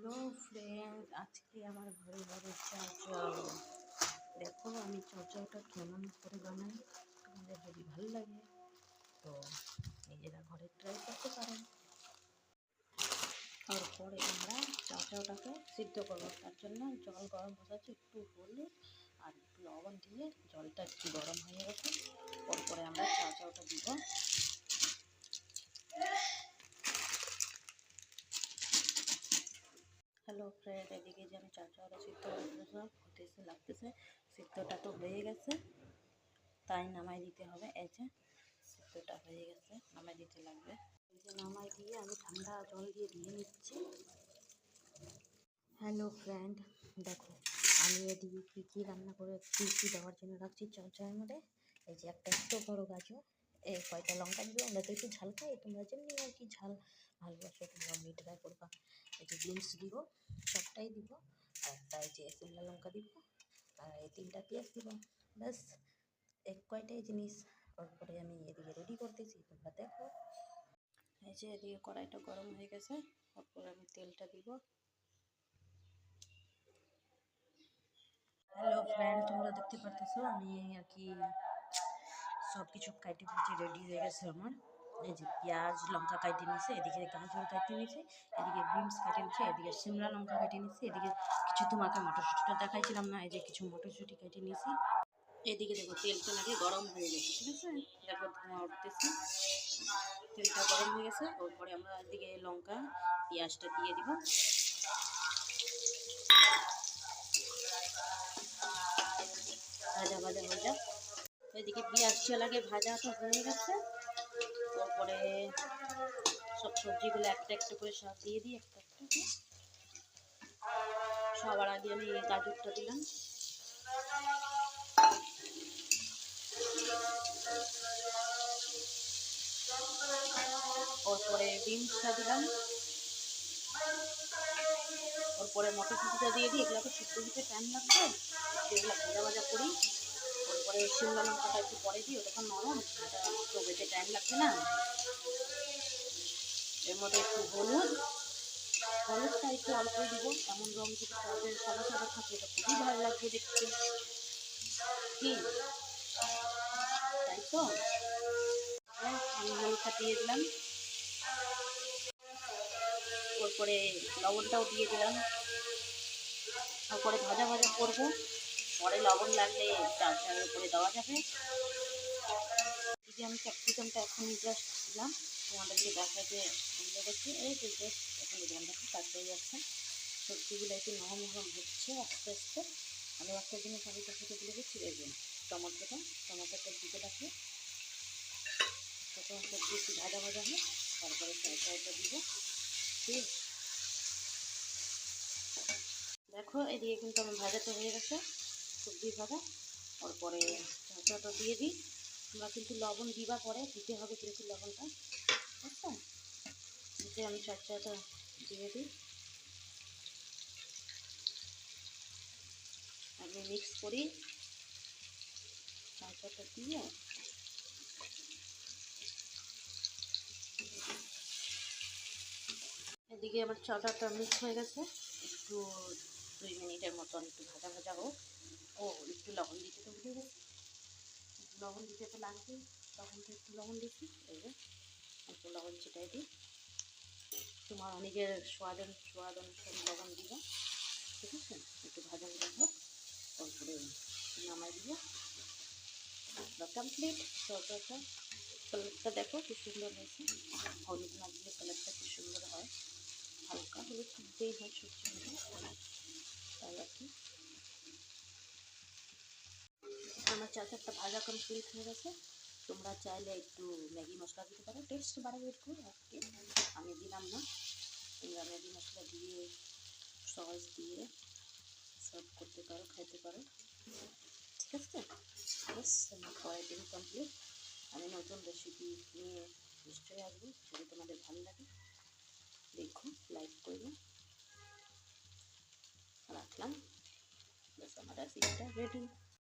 Hello friend, আজকে আমার ঘরে ঘরে চাউচাউ। দেখো আমি চাউচাউটা কেমন করে বানাই, তোমাদের যদি ভালো লাগে তো নিজেরা ঘরে ট্রাই করতে পারেন। তারপরে আমরা চাউচাউটাকে সিদ্ধ করবো, তার জন্য জল গরম বসাচ্ছি, একটু হলুদ আর একটু লবণ দিয়ে জলটা একটু গরম হয়ে গেছে। তারপরে আমরা চাউচাউটা দিব। হ্যালো ফ্রেন্ড, এদিকে যে আমি চাউচাউটা সিদ্ধ হতেছে লাগতেছে, সিদ্ধটা তো হয়ে গেছে, তাই নামাই দিতে হবে। এই যে সিদ্ধটা হয়ে গেছে, নামাই দিতে লাগবে। এই যে নামাই দিয়ে আমি ঠান্ডা জল দিয়ে ধুয়ে নিচ্ছি। হ্যালো ফ্রেন্ড, দেখো আমি এদিকে কী কী রান্না করে কী দেওয়ার জন্য রাখছি চাউচাউয়ের মধ্যে। এই যে একটা এত বড় গাজর, এই কয়টা লঙ্কা দিব। আমরা তো একটু ঝাল খাই, তোমরা যেমনি আর কি ঝাল ভালোবাসো তোমরা অমনি ট্রাই করবা। এই যে বিনস দিব, সবটাই দিব। আর একটা এই যে সিমলা লঙ্কা দিব, আর এই 3টা পেঁয়াজ দিব। ব্যাস, এক কয়টাই জিনিস। তারপরে আমি এদিকে রেডি করতেছি, তোমরা দেখো। এই যে এদিকে কড়াইটা গরম হয়ে গেছে, তারপরে আমি তেলটা দিব। হ্যালো ফ্রেন্ড, তোমরা দেখতে পারতেছো আমি আর কি সব কিছু কাটি কুচি রেডি হয়ে গেছে আমার। এই যে পেঁয়াজ লঙ্কা কাটি নিয়েছে, এদিকে গাজর কাটি নিয়েছে, এদিকে বিনস কাটি নিয়েছে, এদিকে সিমলা লঙ্কা কাটি নিয়েছে, এদিকে কিছু তোমাকে মটরশুঁটিটা দেখাইছিলাম না, এই যে কিছু মটরশুঁটি কেটে নিয়েছি। এদিকে দেখো তেলটা নাকি গরম হয়ে গেছে, ঠিক আছে। দেখো ধোঁয়া উঠতেছে, তেলটা গরম হয়ে গেছে। তারপরে আমরা এদিকে লঙ্কা পেঁয়াজটা দিয়ে দিব। ভাজা ভাজা হয়ে যাক। এদিকে পেঁয়াজটা লাগে ভাজা তো হয়ে গেছে। তারপরে সব সবজিগুলো একটা একটা করে সব দিয়ে দিই, একটা একটা করে। সবার আগে আমি গাজরটা দিলাম, তারপরে বিনসটা দিলাম, তারপরে মটরশুঁটিটা দিয়ে দিই। এগুলোকে সিদ্ধ দিতে টাইম লাগবে, এগুলো ভাজা ভাজা করি। তারপরে শিমলা লঙ্কাটা একটু পরে দিই, ওটা নরম, এটা তো বেটে টাইম লাগবে না। এর মধ্যে একটু হলুদটা একটু অল্পই দিব, এমন রঙ যদি সাদা সাদা সাদা থাকে এটা খুবই ভালো লাগবে দেখতে, কি তাই তো। আমি হলুদটা দিয়ে দিলাম, তারপরে লবণটাও দিয়ে দিলাম। তারপরে ভাজা ভাজা করবো, পরে লবণ লাগলে চাউচাউয়ের উপরে দেওয়া যাবে। এই আমি ক্যাপসিকামটা এখনই জাস্ট দিলাম, তোমাদেরকে দেখাতে ভুলে গেছি। এই যে জাস্ট এখনই দিলাম, দেখো কাটতে যাচ্ছে। সবজিগুলো একটু নরম নরম হচ্ছে আস্তে আস্তে। আমি একটা জিনিস আমি দেখাতে ভুলে গেছি, এই যে টমেটোটা দিতে রাখি, তখন সবজি একটু ভাজা ভাজা হয়। তারপরে চাউচাউটা দিব, ঠিক। দেখো এদিকে কিন্তু আমার ভাজাটা হয়ে গেছে, সবজি ভাজা। তারপরে চাউচাউটা দিয়ে দিই। তোমরা কিন্তু লবণ দিবা, পরে দিতে হবে কিন্তু লবণটা, বুঝছো। যে আমি চাউচাউটা দিয়ে দিই, আমি মিক্স করি চাউচাউটা দিয়ে। এদিকে আমার চাউচাউটা মিক্স হয়ে গেছে, একটু 2 মিনিটের মতন একটু ভাজা ভাজা হোক। ও একটু লবণ দিতে তো ভুলে গেছি, লবণ দিতে তো লাগবেই, তখন তো একটু লবণ দিচ্ছি। এই যে একটু লবণ ছিটাই দিই, তোমার নিজের স্বাদ অনুসারে লবণ দিবা, ঠিক আছে। একটু ভাজা ভাজা হোক, তারপরে নামাই দিব। কমপ্লিট চাউচাউটা। কালারটা দেখো কি সুন্দর হয়েছে, হলুদ না দিলে কালারটা কি সুন্দর হয়। হালকা হলুদ দিতেই হয় সবজির মধ্যে, তাই আর কি। আমার চাউচাউটা ভাজা কমপ্লিট হয়ে গেছে। তোমরা চাইলে একটু ম্যাগি মশলা দিতে পারো, টেস্ট বাড়াবে একটু আর কি। আমি দিলাম না, তোমরা ম্যাগি মশলা দিয়ে সস দিয়ে সার্ভ করতে পারো, খাইতে পারো, ঠিক আছে। বাস আমার কয়েকদিন কমপ্লিট। আমি নতুন রেসিপি নিয়ে নিশ্চয়ই আসবো, যদি তোমাদের ভালো লাগে দেখো, লাইক করবে। রাখলাম, বাস আমার রেসিপিটা রেডি।